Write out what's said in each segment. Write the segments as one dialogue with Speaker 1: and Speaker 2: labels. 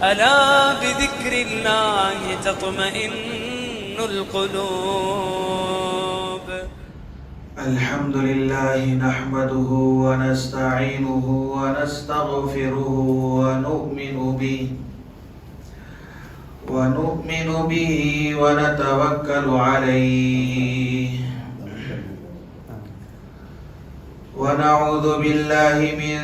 Speaker 1: ألا بذكر الله تطمئن القلوب.
Speaker 2: الحمد لله نحمده ونستعينه ونستغفره ونؤمن به ونتوكل عليه ونعوذ بالله من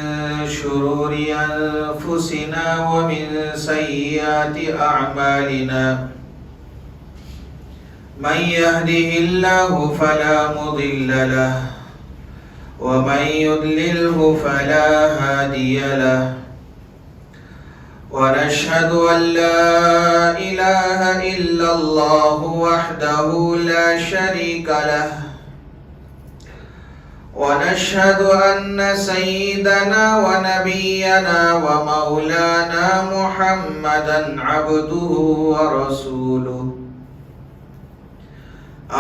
Speaker 2: شرور أنفسنا ومن سيئات أعمالنا من يهده الله فلا مضل له ومن يضلله فلا هادي له ونشهد أن لا إله إلا الله وحده لا شريك له ونشهد أن سيدنا ونبينا ومولانا محمدا عبده ورسوله.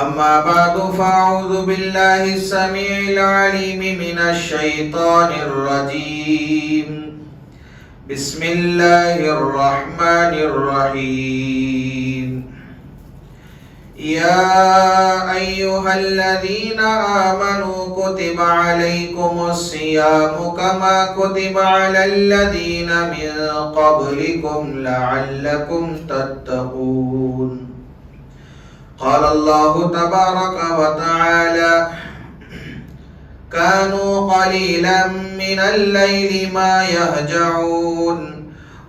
Speaker 2: أما بعد فأعوذ بالله السميع العليم من الشيطان الرجيم. بسم الله الرحمن الرحيم. يا أيها الذين آمنوا كتب عليكم الصيام كما كتب على الذين من قبلكم لعلكم تتقون. قال الله تبارك وتعالى: كانوا قليلا من الليل ما يهجعون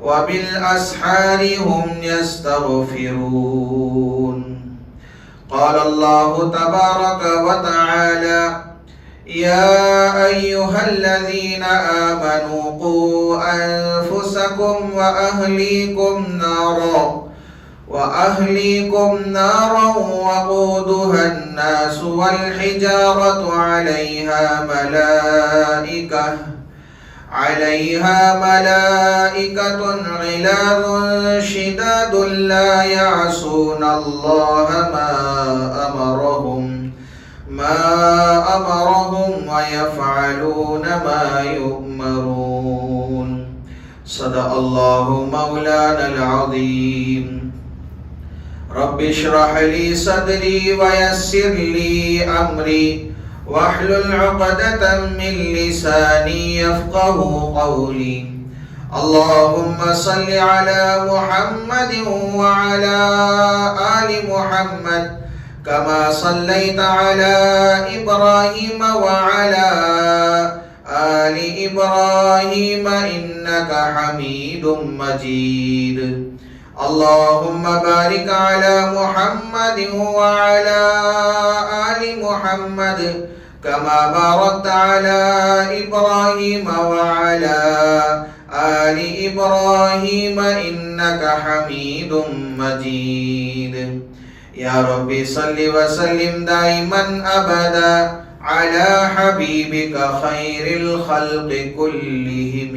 Speaker 2: وبالأسحار هم يستغفرون. قال الله تبارك وتعالى: يا أيها الذين آمنوا قوا أنفسكم وأهليكم نارا وقودها الناس والحجارة عليها ملائكة غلاظ شداد لا يعصون الله ما أمرهم ويفعلون ما يؤمرون. صدق الله مولانا العظيم. رب اشرح لي صدري ويسر لي أمري واحلل عقدة من لساني يفقه قولي. اللهم صل على محمد وعلى آل محمد كما صليت على إبراهيم وعلى آل إبراهيم إنك حميد مجيد. اللهم بارك على محمد وعلى آل محمد كما باركت على إبراهيم وعلى آل إبراهيم إنك حميد مجيد. يا ربي صل وسلم دائما أبدا على حبيبك خير الخلق كلهم.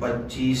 Speaker 2: 25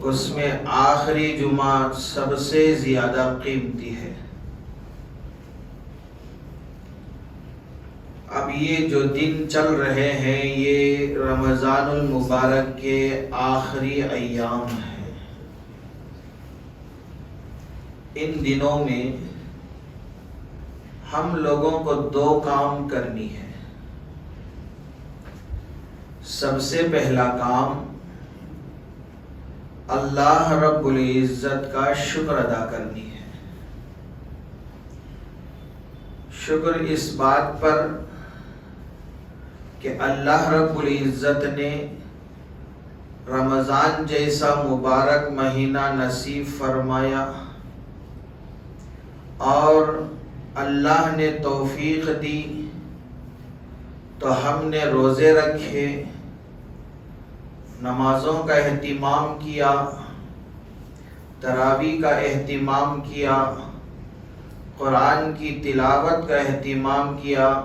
Speaker 2: اس میں آخری جمعہ سب سے زیادہ قیمتی ہے۔ اب یہ جو دن چل رہے ہیں یہ رمضان المبارک کے آخری ایام ہیں۔ ان دنوں میں ہم لوگوں کو دو کام کرنی ہے۔ سب سے پہلا کام اللہ رب العزت کا شکر ادا کرنی ہے۔ شکر اس بات پر کہ اللہ رب العزت نے رمضان جیسا مبارک مہینہ نصیب فرمایا اور اللہ نے توفیق دی تو ہم نے روزے رکھے، نمازوں کا اہتمام کیا، تراویح کا اہتمام کیا، قرآن کی تلاوت کا اہتمام کیا،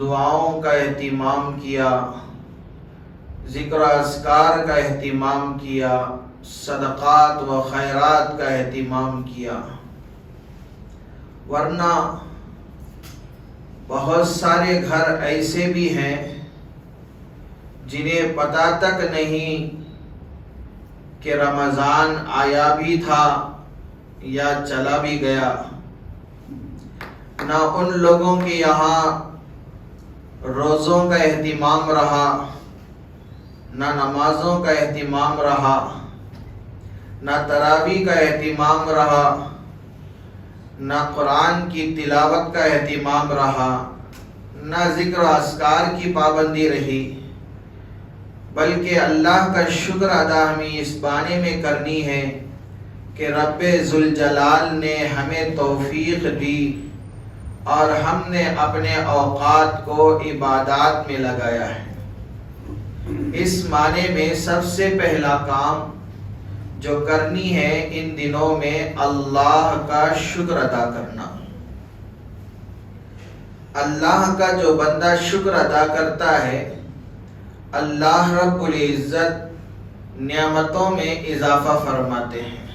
Speaker 2: دعاؤں کا اہتمام کیا، ذکر و اذکار کا اہتمام کیا، صدقات و خیرات کا اہتمام کیا۔ ورنہ بہت سارے گھر ایسے بھی ہیں جنہیں پتہ تک نہیں کہ رمضان آیا بھی تھا یا چلا بھی گیا۔ نہ ان لوگوں کے یہاں روزوں کا اہتمام رہا، نہ نمازوں کا اہتمام رہا، نہ تراویح کا اہتمام رہا، نہ قرآن کی تلاوت کا اہتمام رہا، نہ ذکر و اذکار کی پابندی رہی، بلکہ اللہ کا شکر ادا ہمیں اس بانے میں کرنی ہے کہ رب ذوالجلال نے ہمیں توفیق دی اور ہم نے اپنے اوقات کو عبادات میں لگایا ہے۔ اس معنی میں سب سے پہلا کام جو کرنی ہے ان دنوں میں اللہ کا شکر ادا کرنا۔ اللہ کا جو بندہ شکر ادا کرتا ہے اللہ رب العزت نعمتوں میں اضافہ فرماتے ہیں۔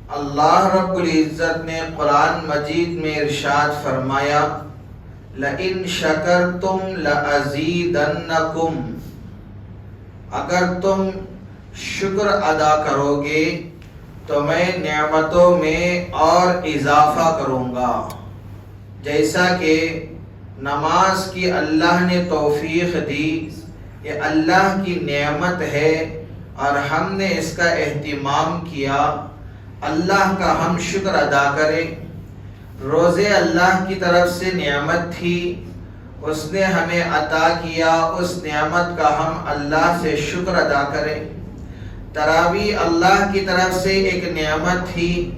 Speaker 2: اللہ رب العزت نے قرآن مجید میں ارشاد فرمایا لَإِن شَكَرْتُمْ لَأَزِيدَنَّكُمْ، اگر تم شکر ادا کرو گے تو میں نعمتوں میں اور اضافہ کروں گا۔ جیسا کہ نماز کی اللہ نے توفیق دی، یہ اللہ کی نعمت ہے اور ہم نے اس کا اہتمام کیا، اللہ کا ہم شکر ادا کریں۔ روزے اللہ کی طرف سے نعمت تھی، اس نے ہمیں عطا کیا، اس نعمت کا ہم اللہ سے شکر ادا کریں۔ تراویح اللہ کی طرف سے ایک نعمت تھی،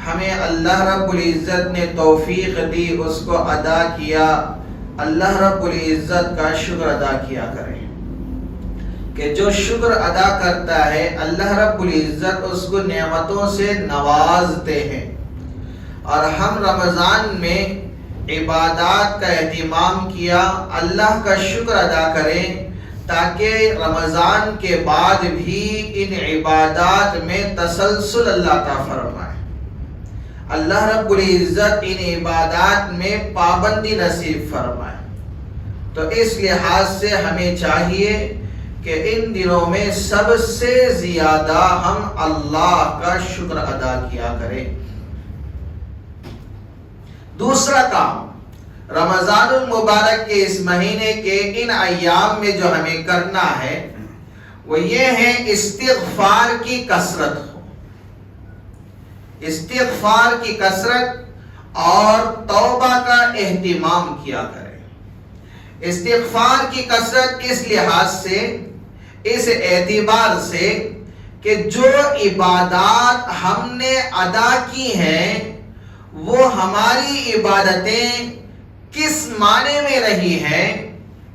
Speaker 2: ہمیں اللہ رب العزت نے توفیق دی، اس کو ادا کیا، اللہ رب العزت کا شکر ادا کیا کریں۔ کہ جو شکر ادا کرتا ہے اللہ رب العزت اس کو نعمتوں سے نوازتے ہیں۔ اور ہم رمضان میں عبادات کا اہتمام کیا، اللہ کا شکر ادا کریں تاکہ رمضان کے بعد بھی ان عبادات میں تسلسل اللہ عطا فرمائے، اللہ رب العزت ان عبادات میں پابندی نصیب فرمائے۔ تو اس لحاظ سے ہمیں چاہیے کہ ان دنوں میں سب سے زیادہ ہم اللہ کا شکر ادا کیا کریں۔ دوسرا کام رمضان المبارک کے اس مہینے کے ان ایام میں جو ہمیں کرنا ہے وہ یہ ہے استغفار کی کثرت ہو، استغفار کی کثرت اور توبہ کا اہتمام کیا کریں۔ استغفار کی کثرت اس لحاظ سے، اس اعتبار سے کہ جو عبادات ہم نے ادا کی ہیں وہ ہماری عبادتیں کس معنی میں رہی ہیں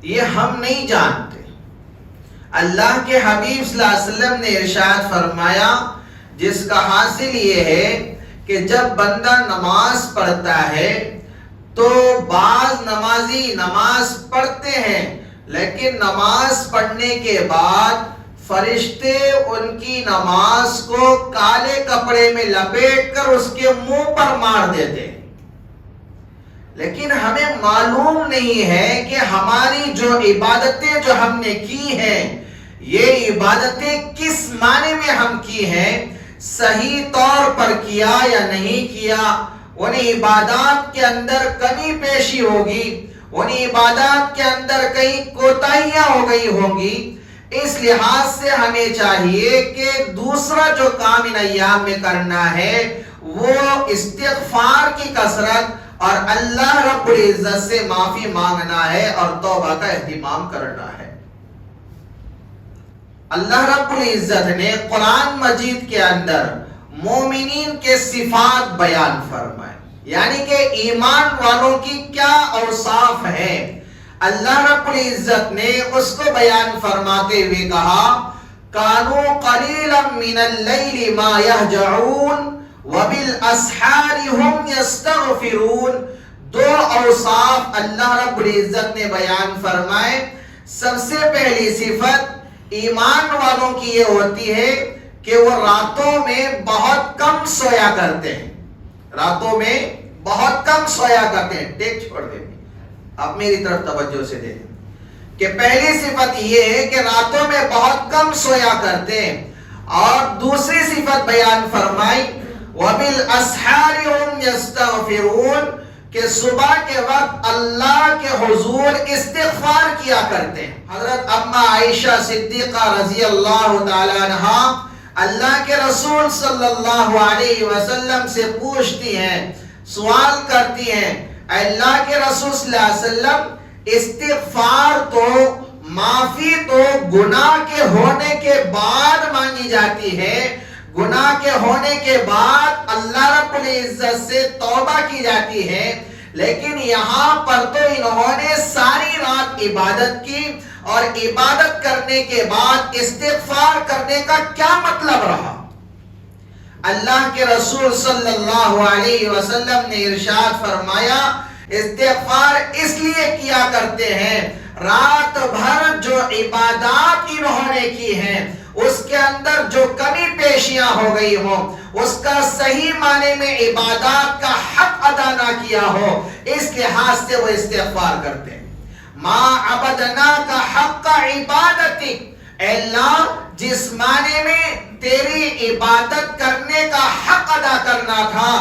Speaker 2: یہ ہم نہیں جانتے۔ اللہ کے حبیب صلی اللہ علیہ وسلم نے ارشاد فرمایا جس کا حاصل یہ ہے کہ جب بندہ نماز پڑھتا ہے تو بعض نمازی نماز پڑھتے ہیں لیکن نماز پڑھنے کے بعد فرشتے ان کی نماز کو کالے کپڑے میں لپیٹ کر اس کے منہ پر مار دیتے، لیکن ہمیں معلوم نہیں ہے کہ ہماری جو عبادتیں جو ہم نے کی ہیں، یہ عبادتیں کس معنی میں ہم کی ہیں، صحیح طور پر کیا یا نہیں کیا، ان عبادات کے اندر کمی پیشی ہوگی، ان عبادات کے اندر کئی کوتاہیاں ہو گئی ہوں گی۔ اس لحاظ سے ہمیں چاہیے کہ دوسرا جو کام ان ایام میں کرنا ہے وہ استغفار کی کثرت اور اللہ رب العزت سے معافی مانگنا ہے اور توبہ کا اہتمام کرنا ہے۔ اللہ رب العزت نے قرآن مجید کے اندر مومنین کے صفات بیان فرمائے، یعنی کہ ایمان والوں کی کیا اوصاف ہیں۔ اللہ رب العزت نے اس کو بیان فرماتے ہوئے کہا کانوا قلیلا من اللیل ما یہجعون وبالاسحار ہم یستغفرون۔ دو اوصاف اللہ رب العزت نے بیان فرمائے۔ سب سے پہلی صفت ایمان والوں کی یہ ہوتی ہے کہ وہ راتوں میں بہت کم سویا کرتے ہیں، راتوں میں بہت کم سویا کرتے ہیں۔ ٹیک چھوڑ دیں، آپ میری طرف توجہ سے دیکھیں کہ پہلی صفت یہ ہے کہ راتوں میں بہت کم سویا کرتے ہیں، اور دوسری صفت بیان فرمائی وَبِالْأَسْحَارِ هُمْ يَسْتَغْفِرُونَ کہ صبح کے وقت اللہ کے حضور استغفار کیا کرتے ہیں۔ حضرت اما عائشہ صدیقہ رضی اللہ تعالی عنہ اللہ کے رسول صلی اللہ علیہ وسلم سے پوچھتی ہیں، سوال کرتی ہیں، اللہ کے رسول صلی اللہ علیہ وسلم استغفار تو معافی تو گناہ کے ہونے کے بعد مانگی جاتی ہے، گناہ کے ہونے کے بعد اللہ رب العزت سے توبہ کی جاتی ہے، لیکن یہاں پر تو انہوں نے ساری رات عبادت کی، اور عبادت کرنے کے بعد استغفار کرنے کا کیا مطلب رہا؟ اللہ کے رسول صلی اللہ علیہ وسلم نے ارشاد فرمایا استغفار اس لیے کیا کرتے ہیں رات بھر جو عبادات انہوں نے کی ہیں اس کے اندر جو کمی پیشیاں ہو گئی ہوں، اس کا صحیح معنی میں عبادات کا حق ادا نہ کیا ہو، اس لحاظ سے وہ استغفار کرتے ہیں۔ ما عبدنا کا حق کا عبادتک، اے اللہ جس معنی میں تیری عبادت کرنے کا حق ادا کرنا تھا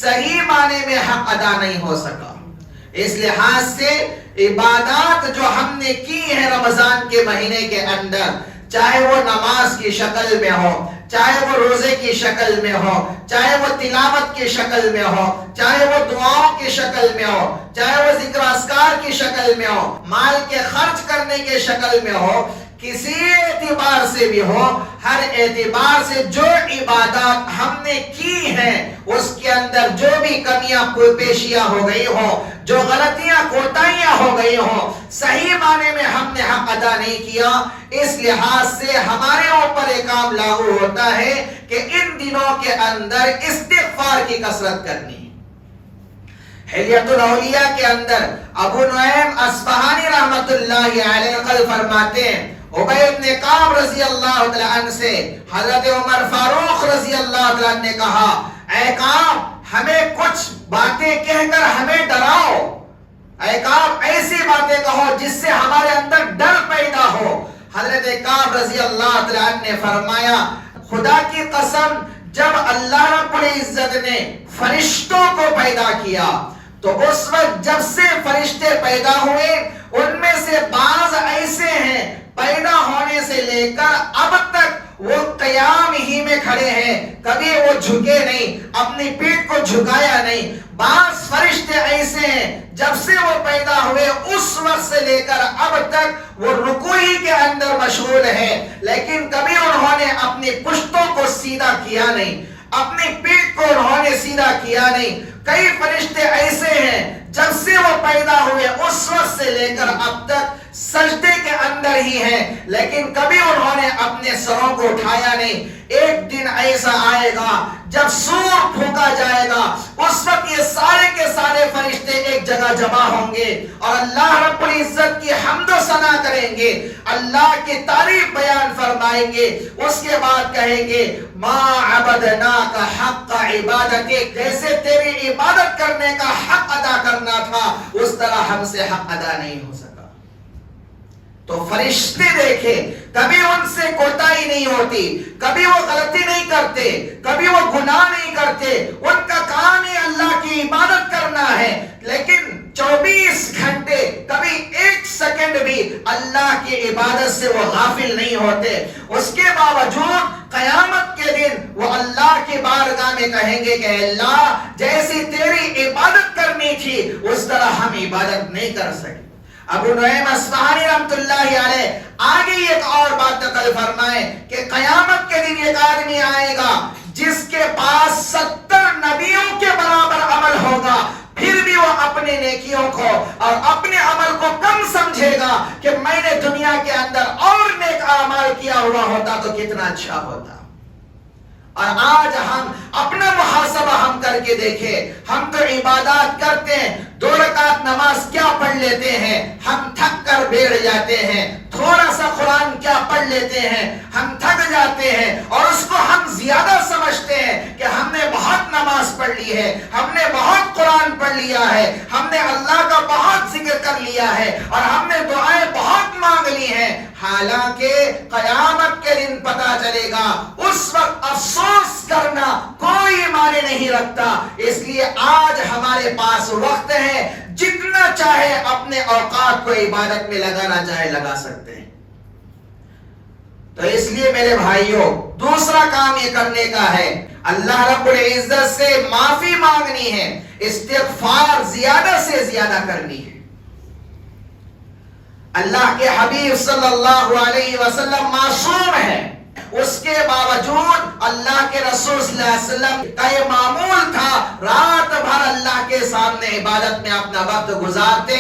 Speaker 2: صحیح معنی میں حق ادا نہیں ہو سکا۔ اس لحاظ سے عبادات جو ہم نے کی ہے رمضان کے مہینے کے اندر، چاہے وہ نماز کی شکل میں ہو، چاہے وہ روزے کی شکل میں ہو، چاہے وہ تلاوت کی شکل میں ہو، چاہے وہ دعاؤں کی شکل میں ہو، چاہے وہ ذکر اذکار کی شکل میں ہو، مال کے خرچ کرنے کے شکل میں ہو، کسی اعتبار سے بھی ہو، ہر اعتبار سے جو عبادات ہم نے کی ہیں اس کے اندر جو بھی کمیاں پیشیاں ہو گئی ہوں، جو غلطیاں کوتاہیاں ہو گئی ہوں، صحیح معنی میں ہم نے حق ادا نہیں کیا، اس لحاظ سے ہمارے اوپر ایک کام لاگو ہوتا ہے کہ ان دنوں کے اندر استغفار کی کثرت کرنی۔ حلیۃ الاولیاء کے اندر ابو نعیم اصفہانی رحمت اللہ علیہ نقل فرماتے ہیں ابی بن کعب رضی اللہ تعالی عنہ سے حضرت عمر فاروق رضی اللہ تعالی عنہ نے کہا اے کعب ہمیں کچھ باتیں کہہ کر ہمیں ڈراؤ، اے کعب ایسی باتیں کہو جس سے ہمارے اندر ڈر پیدا ہو۔ حضرت کعب رضی اللہ تعالی عنہ نے فرمایا خدا کی قسم جب اللہ رب العزت نے فرشتوں کو پیدا کیا تو اس وقت جب سے فرشتے پیدا ہوئے ان میں سے بعض ایسے ہیں پیدا ہونے سے لے کر اب تک وہ قیام ہی میں کھڑے ہیں، کبھی وہ جھکے نہیں، اپنی پیٹھ کو جھکایا نہیں۔ بعض فرشتے ایسے ہیں جب سے وہ پیدا ہوئے اس وقت سے لے کر اب تک وہ رکوعی کے اندر مشغول ہے، لیکن کبھی انہوں نے اپنی پشتوں کو سیدھا کیا نہیں، اپنی پیٹھ کو انہوں نے سیدھا کیا نہیں۔ کئی فرشتے ایسے ہیں جب سے وہ پیدا ہوئے اس وقت سے لے کر اب تک سجدے کے اندر ہی ہیں، لیکن کبھی انہوں نے اپنے سروں کو اٹھایا نہیں۔ ایک دن ایسا آئے گا جب سور پھونکا جائے گا، اس وقت یہ سارے کے سارے فرشتے ایک جگہ جمع ہوں گے اور اللہ رب العزت کی حمد و ثنا کریں گے، اللہ کی تعریف بیان فرمائیں گے۔ اس کے بعد کہیں گے ما عبدناک حق عبادتک، جیسے تیری عبادت کرنے کا حق ادا کرنا تھا اس طرح ہم سے حق ادا نہیں ہو سکا۔ تو فرشتے دیکھے کبھی ان سے کوتاہی نہیں ہوتی، کبھی وہ غلطی نہیں کرتے، کبھی وہ گناہ نہیں کرتے، ان کا کام ہی اللہ کی عبادت کرنا ہے، لیکن 24 گھنٹے کبھی 1 سیکنڈ بھی اللہ کی عبادت سے وہ غافل نہیں ہوتے۔ اس کے باوجود قیامت کے دن وہ اللہ کی بارگاہ میں کہیں گے کہ اللہ جیسی تیری عبادت کرنی تھی اس طرح ہم عبادت نہیں کر سکے۔ ابو نعیم اصفہانی رحمت اللہ علیہ آگے ایک اور بات نقل فرمائے کہ قیامت کے دن ایک آدمی آئے گا جس کے پاس 70 نبیوں کے برابر عمل ہوگا، پھر بھی وہ اپنے نیکیوں کو اور اپنے عمل کو کم سمجھے گا کہ میں نے دنیا کے اندر اور نیک اعمال کیا ہوا ہوتا تو کتنا اچھا ہوتا۔ اور آج ہم اپنا محاسبہ ہم کر کے دیکھیں، ہم تو عبادات کرتے ہیں، 2 رکعت نماز کیا پڑھ لیتے ہیں، ہم تھک کر بیٹھ جاتے ہیں، تھوڑا سا قرآن کیا پڑھ لیتے ہیں، ہم تھک جاتے ہیں اور اس کو ہم زیادہ سمجھتے ہیں کہ ہم نے بہت نماز پڑھ لی ہے، ہم نے بہت قرآن پڑھ لیا ہے، ہم نے اللہ کا بہت ذکر کر لیا ہے اور ہم نے دعائیں بہت مانگ لی ہیں۔ حالانکہ قیامت کے دن پتا چلے گا، اس وقت افسوس کرنا کوئی معنی نہیں رکھتا۔ اس لیے آج ہمارے پاس وقت ہے، جتنا چاہے اپنے اوقات کو عبادت میں لگانا چاہے لگا سکتے ہیں۔ تو اس لیے میرے بھائیوں دوسرا کام یہ کرنے کا ہے، اللہ رب العزت سے معافی مانگنی ہے، استغفار زیادہ سے زیادہ کرنی ہے۔ اللہ کے حبیب صلی اللہ علیہ وسلم معصوم ہے، اس کے باوجود اللہ کے رسول صلی اللہ علیہ وسلم کا یہ معمول تھا رات بھر اللہ کے سامنے عبادت میں اپنا وقت گزارتے،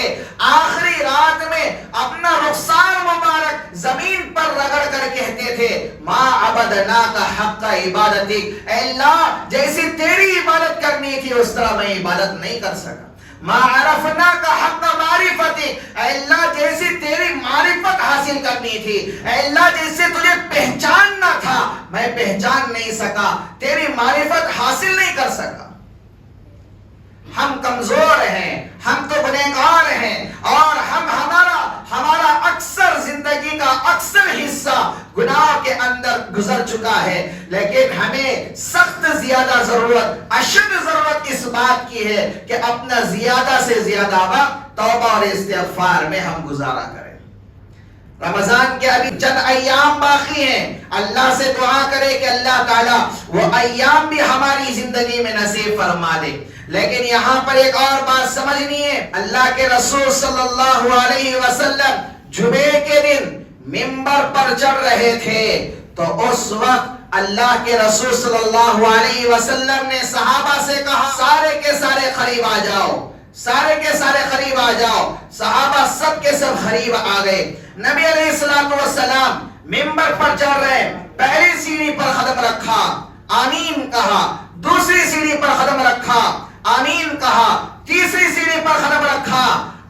Speaker 2: آخری رات میں اپنا رخسار مبارک زمین پر رگڑ کر کہتے تھے ما عبدناک حق عبادتک، اے اللہ جیسی تیری عبادت کرنی تھی اس طرح میں عبادت نہیں کر سکا۔ ما عرفناک حق معرفتک، اے اللہ جیسی تیری معرفت حاصل کرنی تھی، اے اللہ جیسے تجھے پہچاننا تھا میں پہچان نہیں سکا، تیری معرفت حاصل نہیں کر سکا۔ ہم کمزور ہیں، ہم تو گنہگار ہیں اور ہمارا اکثر زندگی کا اکثر حصہ گناہ کے اندر گزر چکا ہے، لیکن ہمیں سخت زیادہ ضرورت، اشد ضرورت اس بات کی ہے کہ اپنا زیادہ سے زیادہ وقت توبہ اور استغفار میں ہم گزارا کریں۔ رمضان کے ابھی چند ایام باقی ہیں، اللہ سے دعا کرے کہ اللہ تعالیٰ وہ ایام بھی ہماری زندگی میں نصیب فرما دے۔ لیکن یہاں پر ایک اور بات سمجھنی ہے، اللہ کے رسول صلی اللہ علیہ وسلم جمعے کے دن منبر پر چڑھ رہے تھے تو اس وقت اللہ کے رسول صلی اللہ علیہ وسلم نے صحابہ سے کہا سارے کے سارے قریب آ جاؤ، سارے کے سارے قریب آ جاؤ۔ صحابہ سب کے سب قریب آ گئے۔ نبی علیہ السلام منبر پر چڑھ رہے، پہلی سیڑھی پر قدم رکھا، آمین کہا، دوسری سیڑھی پر قدم رکھا، آمین کہا، تیسری سیڑھی پر قدم رکھا،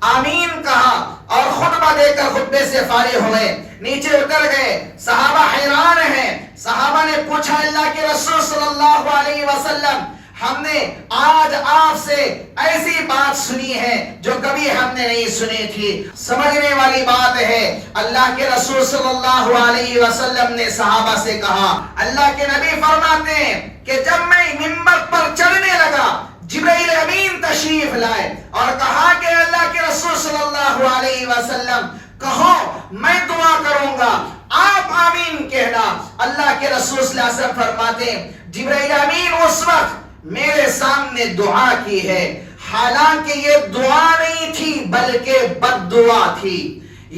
Speaker 2: آمین کہا اور خطبہ دے کر خطبے سے فارغ ہوئے، نیچے اتر گئے۔ صحابہ حیران ہیں، صحابہ نے پوچھا اللہ کے رسول صلی اللہ علیہ وسلم ہم نے آج آپ سے ایسی بات سنی ہے جو کبھی ہم نے نہیں سنی تھی۔ سمجھنے والی بات ہے، اللہ کے رسول صلی اللہ علیہ وسلم نے صحابہ سے کہا، اللہ کے نبی فرماتے ہیں کہ جب میں منبر پر چڑھنے لگا جبرائیل امین تشریف لائے اور کہا کہ اللہ کے رسول صلی اللہ علیہ وسلم کہو میں دعا کروں گا، آپ آمین کہنا۔ اللہ کے رسول صلی اللہ علیہ وسلم فرماتے ہیں جبرائیل امین اس وقت میرے سامنے دعا کی ہے، حالانکہ یہ دعا نہیں تھی بلکہ بد دعا تھی،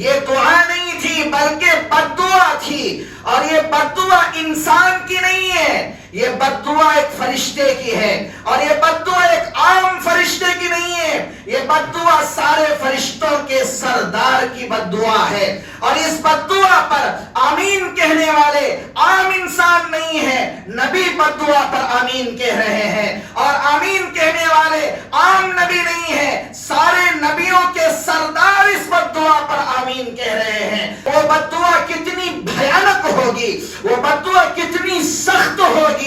Speaker 2: یہ دعا نہیں نہیں تھی بلکہ بددعا تھی، اور یہ بددعا انسان کی نہیں ہے، یہ بددعا ایک فرشتے کی ہے، اور یہ بددعا ایک عام فرشتے کی نہیں ہے، یہ بددعا سارے فرشتوں کے سردار کی بددعا ہے، اور اس بددعا پر آمین کہنے والے عام انسان نہیں ہے، نبی بددعا پر آمین کہہ رہے ہیں، اور آمین کہنے والے عام نبی نہیں ہے، سارے نبیوں کے سردار اس بددعا پر آمین کہہ رہے ہیں۔ وہ بددعا کتنی بھیانک ہوگی، وہ بددعا کتنی سخت ہوگی،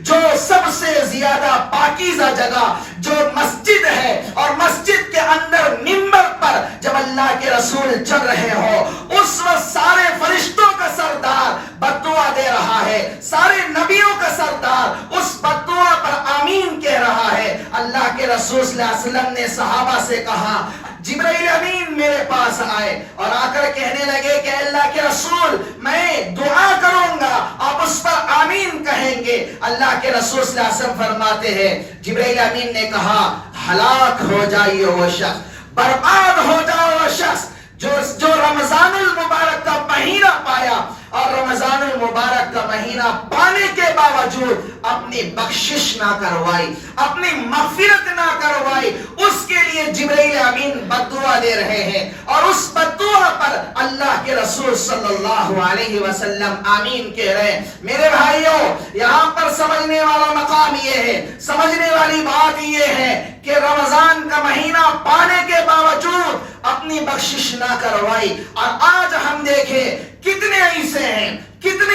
Speaker 2: جو سب سے زیادہ پاکیزہ جگہ جو مسجد ہے، اور مسجد کے اندر منبر پر جب اللہ کے رسول چل رہے ہو، اس وقت سارے فرشتوں کا سردار بددعا دے رہا ہے، سارے نبیوں کا سردار اس بددعا پر آمین کہہ رہا ہے۔ اللہ کے رسول صلی اللہ علیہ وسلم نے صحابہ سے کہا، جبرائیل امین میرے پاس آئے اور آ کر کہنے لگے کہ اللہ کے رسول میں دعا کروں گا، آپ اس پر آمین کہیں گے۔ اللہ کے رسول صلی اللہ علیہ وسلم فرماتے ہیں، جبرائیل امین نے کہا، ہلاک ہو جائیے وہ شخص، برباد ہو جائے وہ شخص جو رمضان المبارک کا مہینہ پایا، اور رمضان المبارک کا مہینہ پانے کے باوجود اپنی بخشش نہ کروائی، اپنی مغفرت نہ کروائی، اس کے لیے جبرائیل امین بددعا دے رہے ہیں، اور اس بددعا پر اللہ کے رسول صلی اللہ علیہ وسلم آمین کہہ رہے ہیں۔ میرے بھائیوں، یہاں پر سمجھنے والا مقام یہ ہے، سمجھنے والی بات یہ ہے کہ رمضان کا مہینہ پانے کے باوجود اپنی بخشش نہ کروائی، اور آج ہم دیکھیں کتنے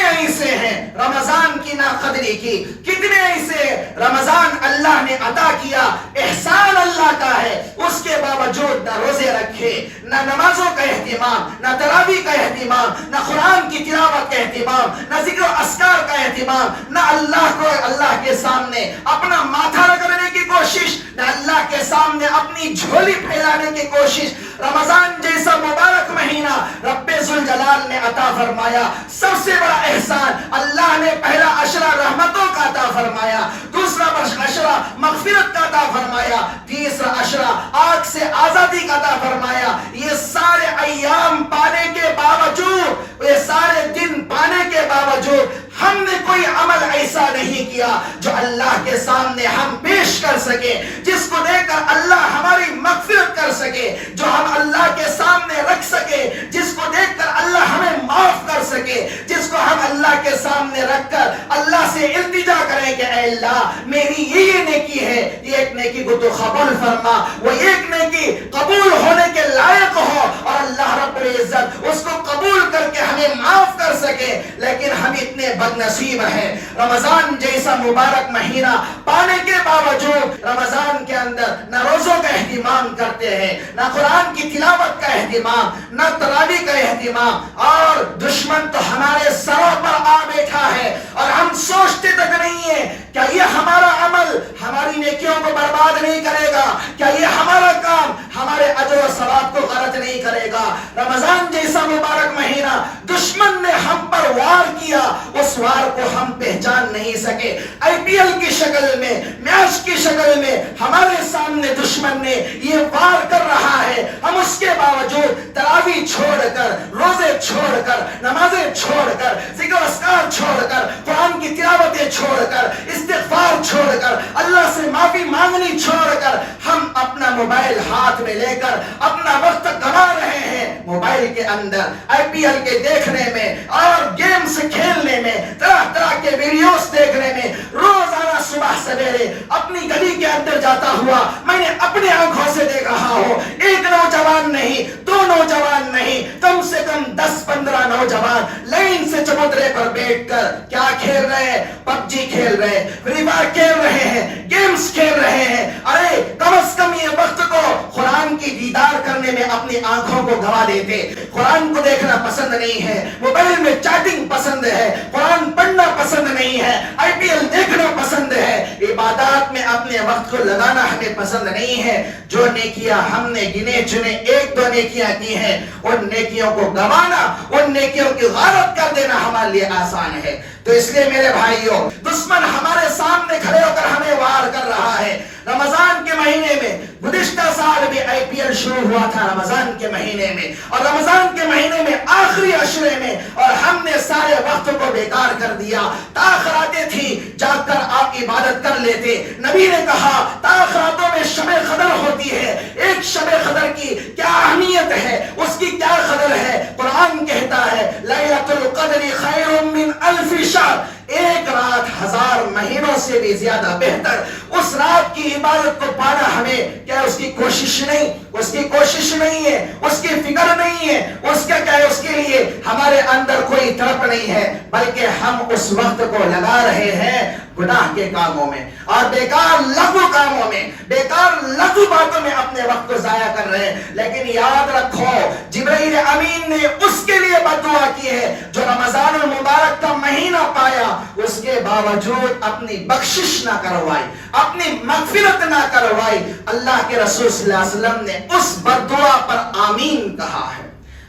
Speaker 2: ایسے ہیں رمضان کی ناقدری کی، کتنے ایسے رمضان اللہ نے عطا کیا، احسان اللہ کا ہے، اس کے باوجود نہ روزے رکھے، نہ نمازوں کا اہتمام، نہ تراویح کا اہتمام، نہ قرآن کی تلاوت کا اہتمام، نہ ذکر و اذکار کا اہتمام، نہ اللہ کے سامنے اپنا ماتھا رگڑنے کی کوشش، نہ اللہ کے سامنے اپنی جھولی پھیلانے کی کوشش۔ رمضان جیسا مبارک مہینہ رب ذوالجلال نے عطا فرمایا، سب سے بڑا احسان اللہ نے پہلا عشرہ رحمتوں کا عطا فرمایا، دوسرا عشرہ مغفرت کا عطا فرمایا، تیسرا عشرہ آگ سے آزادی کا عطا فرمایا۔ یہ سارے ایام پانے کے باوجود، یہ سارے دن پانے کے باوجود ہم نے کوئی عمل ایسا نہیں کیا جو اللہ کے سامنے ہم پیش کر سکے، جس کو دیکھ کر اللہ ہماری مغفرت کر سکے، جو ہم اللہ کے سامنے رکھ سکے، جس کو دیکھ کر اللہ ہمیں معاف کر سکے، جس کو ہم اللہ کے سامنے رکھ کر اللہ سے التجا کریں کہ اے اللہ میری یہ نیکی ہے، یہ ایک نیکی کو تو قبول فرما، وہ ایک نیکی قبول ہونے کے لائق ہو، اور اللہ رب العزت اس کو قبول کر کے ہمیں معاف کر سکے۔ لیکن ہم اتنے بد نصیب ہیں، رمضان جیسا مبارک مہینہ پانے کے باوجود رمضان کے اندر نہ روزوں کا اہتمام کرتے ہیں، نہ قرآن کی تلاوت کا اہتمام، نہ تراویح کا اہتمام، اور دشمن تو ہمارے سروں پر آ بیٹھا ہے، اور ہم سوچتے تک نہیں ہے کیا یہ ہمارا عمل ہماری نیکیوں کو برباد نہیں کرے گا، کیا یہ ہمارا کام ہمارے اجر و ثواب کو غلط نہیں کرے گا۔ رمضان جیسا مبارک مہینہ دشمن نے ہم پر وار کیا، اس وار کو ہم پہچان نہیں سکے، IPL کی شکل میں، میچ کی شکل میں ہمارے سامنے دشمن نے یہ وار کر رہا ہے، ہم اس کے باوجود تراویح چھوڑ کر، روزے چھوڑ کر، نمازیں چھوڑ کر، ذکر و اذکار چھوڑ کر، قرآن کی تلاوتیں چھوڑ کر، استغفار چھوڑ کر، اللہ سے معافی مانگنی چھوڑ کر، ہم اپنا موبائل ہاتھ میں لے کر اپنا وقت گوا رہے ہیں موبائل کے اندر، IPL کے دیکھنے میں اور گیمز کھیلنے میں، طرح طرح کے ویڈیوز دیکھنے میں۔ روزانہ صبح سویرے اپنی گلی کے اندر جاتا ہوا میں نے اپنی آنکھوں سے دیکھ رہا ہوں، ایک نوجوان نہیں، دو نوجوان نہیں، کم سے کم 10-15 نوجوان لائن سے چبوترے پر بیٹھ کر کیا کھیل رہے ہیں؟ PUBG کھیل رہے ہیں، فری فائر کھیل رہے ہیں، گیمز کھیل رہے ہیں۔ ارے کم از کم یہ وقت کو قرآن کی دیدار کرنے میں اپنی آنکھوں کو گوا دیتے۔ قرآن کو دیکھنا پسند نہیں ہے، موبائل میں چیٹنگ پسند ہے، قرآن پڑھنا پسند نہیں ہے، IPL دیکھنا پسند ہے، عبادات میں اپنے وقت کو لگانا ہمیں پسند نہیں ہے۔ جو نیکیاں ہم نے گنے چنے ایک دو نیکیاں کی ہیں، ان نیکیوں کو گوانا، ان نیکیوں کی غارت کر دینا ہمارے لیے آسان ہے۔ تو اس لیے میرے بھائیوں، دشمن ہمارے سامنے کھڑے ہو کر ہمیں وار کر رہا ہے،
Speaker 3: رمضان کے مہینے میں گزشتہ سال بھی IPL شروع ہوا تھا رمضان کے مہینے میں، اور رمضان کے مہینے میں آخری عشرے میں، اور ہم نے سارے وقت کو بیکار کر دیا۔ تاخراتیں تھی، جاگ کر آپ عبادت کر لیتے۔ نبی نے کہا تاخراتوں میں شب قدر ہوتی ہے۔ ایک شب قدر کی کیا اہمیت ہے، اس کی کیا قدر ہے؟ قرآن کہتا ہے لیلۃ القدر خیر من الف شہر، ایک رات 1000 مہینوں سے بھی زیادہ بہتر۔ اس رات کی عبادت کو پانا ہمیں کیا اس کی کوشش نہیں، اس کی کوشش نہیں ہے، اس کی فکر نہیں ہے، اس کا کیا ہے، اس کے لیے ہمارے اندر کوئی طرف نہیں ہے، بلکہ ہم اس وقت کو لگا رہے ہیں گناہ کے کاموں میں اور بیکار لغو کاموں میں، بیکار لغو باتوں میں اپنے وقت کو ضائع کر رہے ہیں۔ لیکن یاد رکھو جبرائیل امین نے اس کے لیے بد دعا کی ہے جو رمضان المبارک کا مہینہ پایا، اس کے باوجود اپنی بخشش نہ کروائی، اپنی مغفرت نہ کروائی۔ اللہ کے رسول صلی اللہ علیہ وسلم نے اس بد دعا پر آمین کہا ہے۔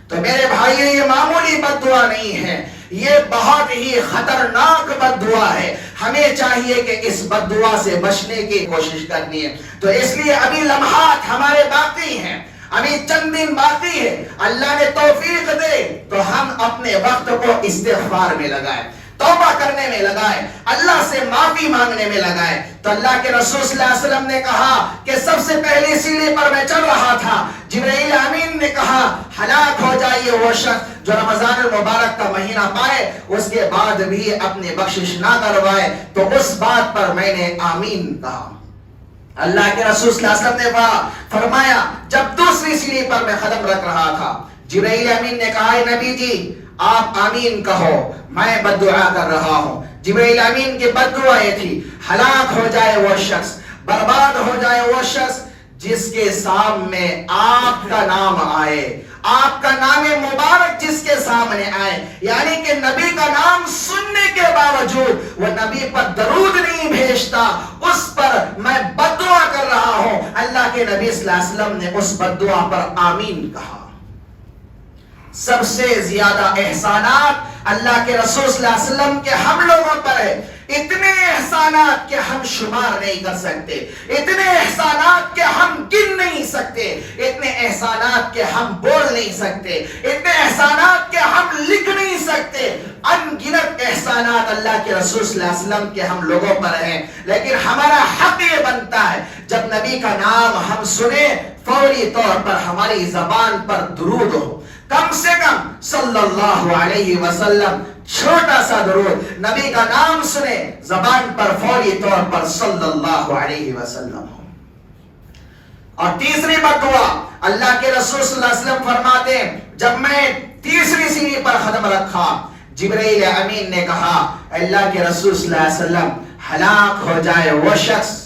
Speaker 3: تو میرے بھائی یہ معمولی بد دعا نہیں ہے، یہ بہت ہی خطرناک بد دعا ہے۔ ہمیں چاہیے کہ اس بد دعا سے بچنے کی کوشش کرنی ہے۔ تو اس لیے ابھی لمحات ہمارے باقی ہیں، ابھی چند دن باقی ہے، اللہ نے توفیق دے تو ہم اپنے وقت کو استغفار میں لگائیں، توبہ کرنے میں لگائے، اللہ سے معافی مانگنے میں لگائے۔ تو اللہ کے رسول صلی اللہ علیہ وسلم نے کہا کہ سب سے پہلی سیڑھی پر میں چل رہا تھا، جبرائیل امین نے کہا ہلاک ہو جائے وہ شخص جو رمضان المبارک کا مہینہ پائے اس کے بعد بھی اپنی بخشش نہ کروائے۔ تو اس بات پر میں نے آمین کہا۔ اللہ کے رسول صلی اللہ علیہ وسلم نے فرمایا جب دوسری سیڑھی پر میں قدم رکھ رہا تھا، جبرائیل امین نے کہا اے نبی جی آپ آمین کہو، میں بد دعا کر رہا ہوں۔ جبرائیل امین کی بد دعا یہ تھی ہلاک ہو جائے وہ شخص، برباد ہو جائے وہ شخص جس کے سامنے آپ کا نام آئے، آپ کا نام مبارک جس کے سامنے آئے، یعنی کہ نبی کا نام سننے کے باوجود وہ نبی پر درود نہیں بھیجتا، اس پر میں بد دعا کر رہا ہوں۔ اللہ کے نبی صلی اللہ علیہ وسلم نے اس بد دعا پر آمین کہا۔ سب سے زیادہ احسانات اللہ کے رسول صلی اللہ علیہ وسلم کے ہم لوگوں پر ہے، اتنے احسانات کہ ہم شمار نہیں کر سکتے، اتنے احسانات کہ ہم گن نہیں سکتے، اتنے احسانات کہ ہم بول نہیں سکتے، اتنے احسانات کہ ہم لکھ نہیں سکتے۔ ان گنت احسانات اللہ کے رسول صلی اللہ علیہ وسلم کے ہم لوگوں پر ہیں، لیکن ہمارا حق یہ بنتا ہے جب نبی کا نام ہم سنیں فوری طور پر ہماری زبان پر درود ہو، کم سے کم صلی اللہ علیہ وسلم، چھوٹا سا درود، نبی کا نام سنے زبان پر فوری طور پر صلی اللہ علیہ وسلم ہو۔ اور تیسری بد دعا اللہ کے رسول صلی اللہ علیہ وسلم فرماتے ہیں جب میں تیسری سیڑھی پر قدم رکھا، جبرائیل امین نے کہا اللہ کے رسول صلی اللہ علیہ وسلم ہلاک ہو جائے وہ شخص،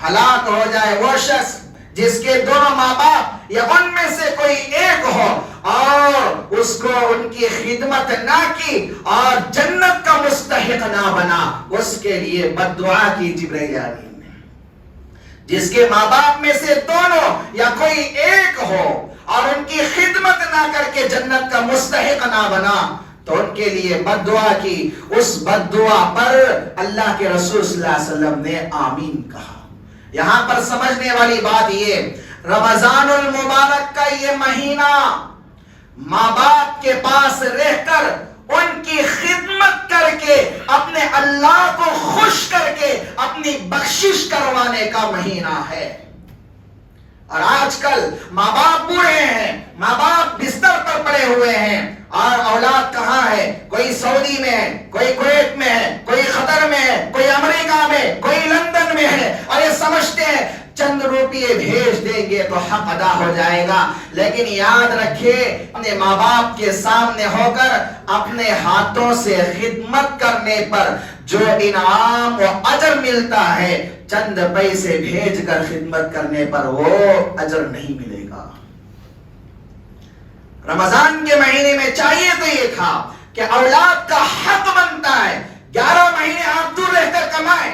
Speaker 3: ہلاک ہو جائے وہ شخص جس کے دونوں ماں باپ یا ان میں سے کوئی ایک ہو اور اس کو ان کی خدمت نہ کی اور جنت کا مستحق نہ بنا، اس کے لیے بد دعا کی جبرائیل امین نے۔ جس کے ماں باپ میں سے دونوں یا کوئی ایک ہو اور ان کی خدمت نہ کر کے جنت کا مستحق نہ بنا تو ان کے لیے بد دعا کی۔ اس بد دعا پر اللہ کے رسول صلی اللہ علیہ وسلم نے آمین کہا۔ یہاں پر سمجھنے والی بات یہ، رمضان المبارک کا یہ مہینہ ماں باپ کے پاس رہ کر ان کی خدمت کر کے اپنے اللہ کو خوش کر کے اپنی بخشش کروانے کا مہینہ ہے۔ اور آج کل ماں باپ بوڑھے ہیں، ماں باپ بستر پر پڑے ہوئے ہیں اور اولاد کہاں ہے؟ کوئی سعودی میں ہے، کوئی کویت میں ہے، کوئی قطر میں ہے، کوئی امریکہ میں، کوئی لندن میں ہے، اور یہ سمجھتے ہیں چند روپیے بھیج دیں گے تو حق ادا ہو جائے گا۔ لیکن یاد رکھیے اپنے ماں باپ کے سامنے ہو کر اپنے ہاتھوں سے خدمت کرنے پر جو انعام و اجر ملتا ہے، چند پیسے بھیج کر خدمت کرنے پر وہ اجر نہیں ملے گا۔ رمضان کے مہینے میں چاہیے تو یہ تھا کہ اولاد کا حق بنتا ہے 11 مہینے آپ دور رہ کر کمائیں،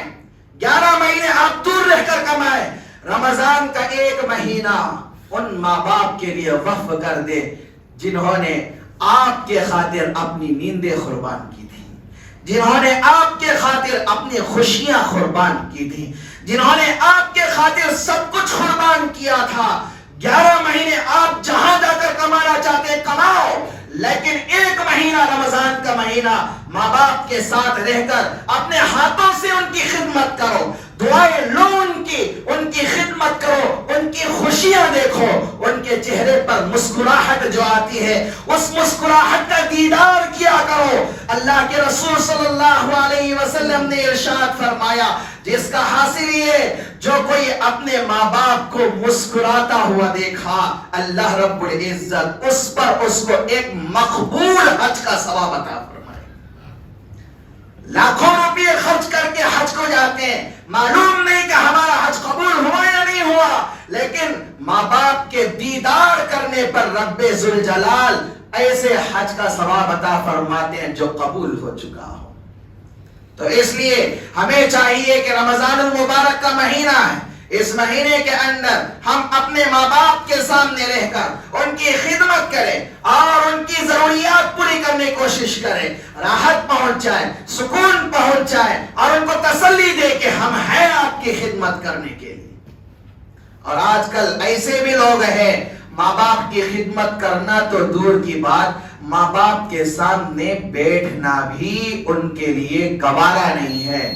Speaker 3: 11 مہینے آپ دور رہ کر کمائیں، رمضان کا ایک مہینہ ان ماں باپ کے لیے وقف کر دے جنہوں نے آپ کے خاطر اپنی نیندیں قربان کی تھی، جنہوں نے آپ کے خاطر اپنی خوشیاں قربان کی تھی، جنہوں نے آپ کے خاطر سب کچھ قربان کیا تھا. 11 مہینے آپ جہاں جا کر کمانا چاہتے کماؤ، لیکن ایک مہینہ رمضان کا مہینہ ماں باپ کے ساتھ رہ کر اپنے ہاتھوں سے ان کی خدمت کرو، دعائیں لو، ان کی خدمت کرو، ان کی خوشیاں دیکھو، ان کے چہرے پر مسکراہٹ جو آتی ہے اس مسکراہٹ کا دیدار کیا کرو. اللہ کے رسول صلی اللہ علیہ وسلم نے ارشاد فرمایا، جس کا حاصل یہ جو کوئی اپنے ماں باپ کو مسکراتا ہوا دیکھا، اللہ رب العزت اس پر اس کو ایک مقبول حج کا ثواب عطا فرمائے. لاکھوں روپے خرچ کر کے حج کو جاتے ہیں، معلوم نہیں کہ ہمارا حج قبول ہوا یا نہیں ہوا، لیکن ماں باپ کے دیدار کرنے پر رب ذوالجلال ایسے حج کا ثواب عطا فرماتے ہیں جو قبول ہو چکا ہو. تو اس لیے ہمیں چاہیے کہ رمضان المبارک کا مہینہ ہے، اس مہینے کے اندر ہم اپنے ماں باپ کے سامنے رہ کر ان کی خدمت کریں اور ان کی ضروریات پوری کرنے کی کوشش کریں، راحت پہنچائیں، سکون پہنچائیں اور ان کو تسلی دے کہ ہم ہیں آپ کی خدمت کرنے کے لیے. اور آج کل ایسے بھی لوگ ہیں ماں باپ کی خدمت کرنا تو دور کی بات، ماں باپ کے سامنے بیٹھنا بھی ان کے لیے گوارا نہیں ہے،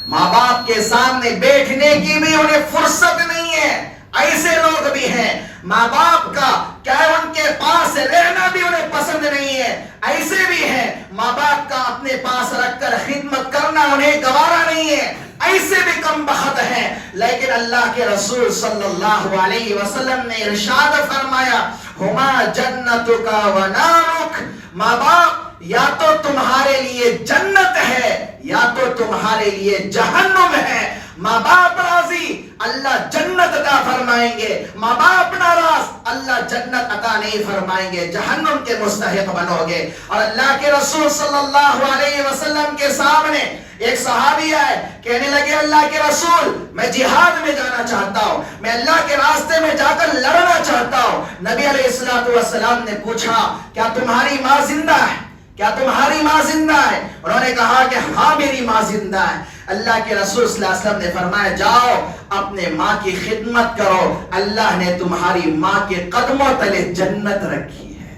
Speaker 3: ماں باپ کے سامنے بیٹھنے کی بھی انہیں فرصت نہیں ہے. ایسے لوگ بھی ہیں ماں باپ کا کیا ان کے پاس رہنا بھی انہیں پسند نہیں ہے، ایسے بھی ہیں ماں باپ کا اپنے پاس رکھ کر خدمت کرنا انہیں گوارا نہیں ہے، ایسے بھی کم بخت ہیں. لیکن اللہ کے رسول صلی اللہ علیہ وسلم نے ارشاد فرمایا، ہما جنتک و نارک، ماں باپ یا تو تمہارے لیے جنت ہے یا تو تمہارے لیے جہنم ہے. ماں باپ راضی اللہ جنت عطا فرمائیں گے، ماں باپ ناراض اللہ جنت عطا نہیں فرمائیں گے، جہنم کے مستحق بنو گے. اور اللہ کے رسول صلی اللہ علیہ وسلم کے سامنے ایک صحابی آئے، کہنے لگے اللہ کے رسول میں جہاد میں جانا چاہتا ہوں، میں اللہ کے راستے میں جا کر لڑنا چاہتا ہوں. نبی علیہ السلام نے پوچھا کیا تمہاری ماں زندہ ہے؟ کیا تمہاری ماں زندہ ہے؟ انہوں نے کہا کہ ہاں میری ماں زندہ ہے. اللہ کے رسول صلی اللہ علیہ وسلم نے فرمایا جاؤ اپنے ماں کی خدمت کرو، اللہ نے تمہاری ماں کے قدموں تلے جنت رکھی ہے،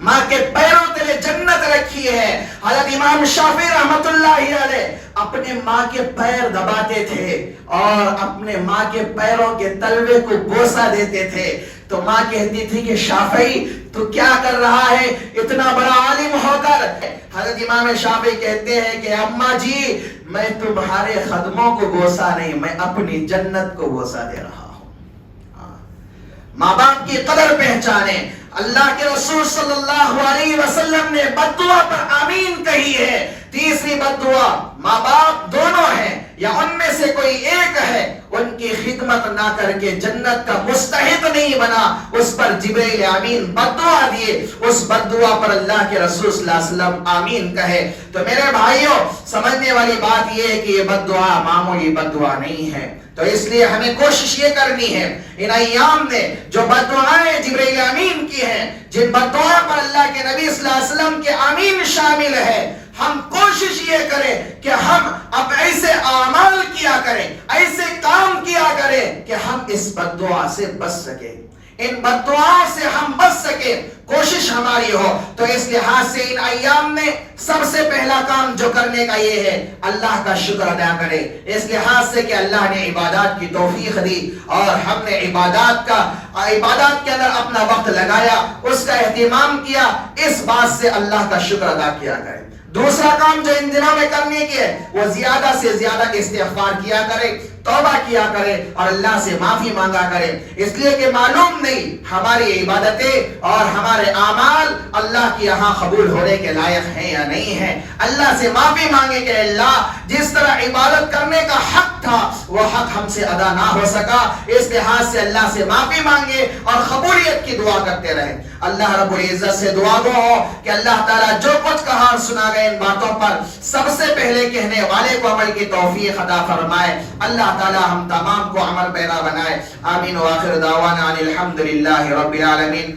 Speaker 3: ماں کے پیروں تلے جنت رکھی ہے. حضرت امام شافعی رحمت اللہ علیہ اپنے ماں کے پیر دباتے تھے اور اپنے ماں کے پیروں کے تلوے کو بوسہ دیتے تھے. تو ماں کہتی تھی کہ شافعی تو کیا کر رہا ہے اتنا بڑا عالم ہو کر؟ حضرت امام شافعی کہتے ہیں کہ اماں جی میں تمہارے قدموں کو بوسہ نہیں، میں اپنی جنت کو بوسہ دے رہا ہوں. ماں باپ کی قدر پہچانے. اللہ کے رسول صلی اللہ علیہ وسلم نے بد دعا پر آمین کہی ہے. تیسری بد دعا ماں باپ دونوں ہیں یا ان میں سے کوئی ایک ہے ان کی خدمت نہ کر کے جنت کا مستحق نہیں بنا، اس پر جبرائیل امین بد دعا دیے، اس بد دعا پر اللہ کے رسول صلی اللہ علیہ وسلم آمین کہے. تو میرے بھائیوں سمجھنے والی بات یہ ہے کہ یہ بد دعا معمولی بد دعا نہیں ہے. تو اس لیے ہمیں کوشش یہ کرنی ہے ان ایام نے جو بد دعائیں جبرائیل امین کی ہیں، جن بد دعا پر اللہ کے نبی صلی اللہ علیہ وسلم کے آمین شامل ہے، ہم کوشش یہ کریں کہ ہم اب ایسے اعمال کیا کریں، ایسے کام کیا کریں کہ ہم اس بد دعا سے بچ سکیں، ان بد دعاؤں سے ہم بچ سکیں، کوشش ہماری ہو. تو اس لحاظ سے ان ایام میں سب سے پہلا کام جو کرنے کا یہ ہے اللہ کا شکر ادا کرے، اس لحاظ سے کہ اللہ نے عبادات کی توفیق دی اور ہم نے عبادات کے اندر اپنا وقت لگایا، اس کا اہتمام کیا، اس بات سے اللہ کا شکر ادا کیا کرے. دوسرا کام جو ان دنوں میں کرنے کی ہے وہ زیادہ سے زیادہ استغفار کیا کرے، توبہ کیا کرے اور اللہ سے معافی مانگا کرے. اس لیے کہ معلوم نہیں ہماری عبادتیں اور ہمارے اعمال اللہ کی یہاں قبول ہونے کے لائق ہیں یا نہیں ہیں. اللہ سے معافی مانگے کہ اللہ جس طرح عبادت کرنے کا حق تھا وہ حق ہم سے ادا نہ ہو سکا، اس لحاظ سے اللہ سے معافی مانگے اور قبولیت کی دعا کرتے رہے. اللہ رب العزت سے دعا گو ہو کہ اللہ تعالیٰ جو کچھ کہا اور سنا گئے ان باتوں پر سب سے پہلے کہنے والے کو عمل کی توفیق عطا فرمائے. اللہ تعالیٰ ہم تمام کو عمل پیرا بنائے. آمین. وآخر دعوانا ان الحمد للہ رب العالمین.